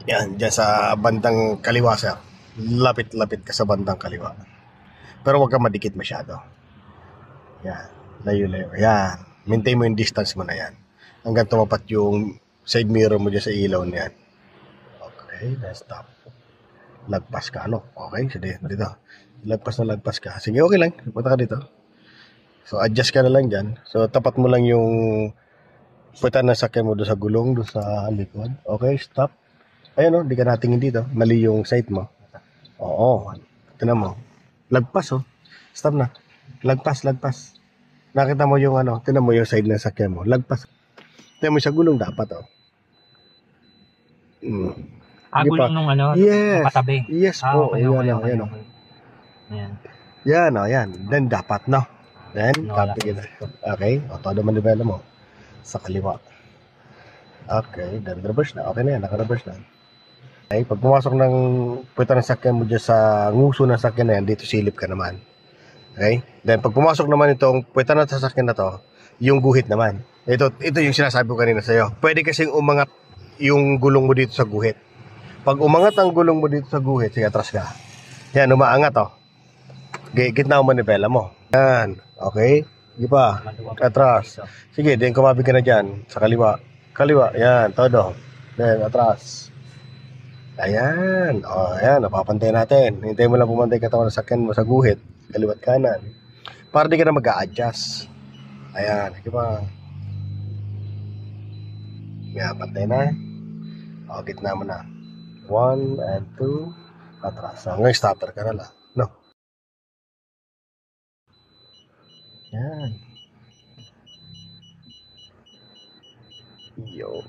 Yan, dyan sa bandang kaliwa, sir. Lapit-lapit ka sa bandang kaliwa. Pero huwag kang madikit masyado. Yan, layo-layo. Yan, maintain mo yung distance mo na yan. Hanggang tumapat yung side mirror mo dyan sa ilaw niyan. Okay, let's stop. Lagpas ka, ano? Okay, sige, dito. Lagpas ka. Sige, okay lang. Punta ka dito. So, adjust ka na lang dyan. So, tapat mo lang yung puwitan ng sakyan mo doon sa gulong, doon sa likod. Okay, stop. Ayun, di ka natingin dito. Mali yung sight mo. Oo. Tignan mo. Lagpas, oh. Stop na. Lagpas. Nakita mo yung tignan mo yung side ng sakyan mo. Lagpas. Tignan mo sa gulong dapat, oh. Gulong nung Yes. nakatabi. Yes po. Okay. Yan. Yan, yan. Then dapat, no? Then, copy kita. Okay. O, todo manibela mo. Sa kaliwa. Okay. Then, reverse na. Okay na yan. Naka-reverse na. Okay. Pag pumasok ng puwita ng sakyan mo dyan sa nguso ng sakyan na yan, dito silip ka naman. Okay? Then, pag pumasok naman itong puwita ng sasakyan na to, yung guhit naman. Ito yung sinasabi ko kanina sa'yo. Pwede kasing umangat yung gulong mo dito sa guhit. Pag umangat ang gulong mo dito sa guhit, sige, atras ka. Yan, umaangat, oh. Gitna mo manibela mo. Yan, okay? Sige pa, atras. Sige, then kumabi ka na dyan, sa kaliwa. Kaliwa, yan, todo. Then, atras. Ayan, ayan, napapantay natin. Hintay mo lang pumantay katawan ng sakyan mo sa guhit, kaliwat kanan. Para di ka na mag-a-adjust. Ayan, sige pa. Yan, pantay na. O, gitna mo na. 1 and 2, atras. Hanggang stopper ka na lang. No? Yan. Yo.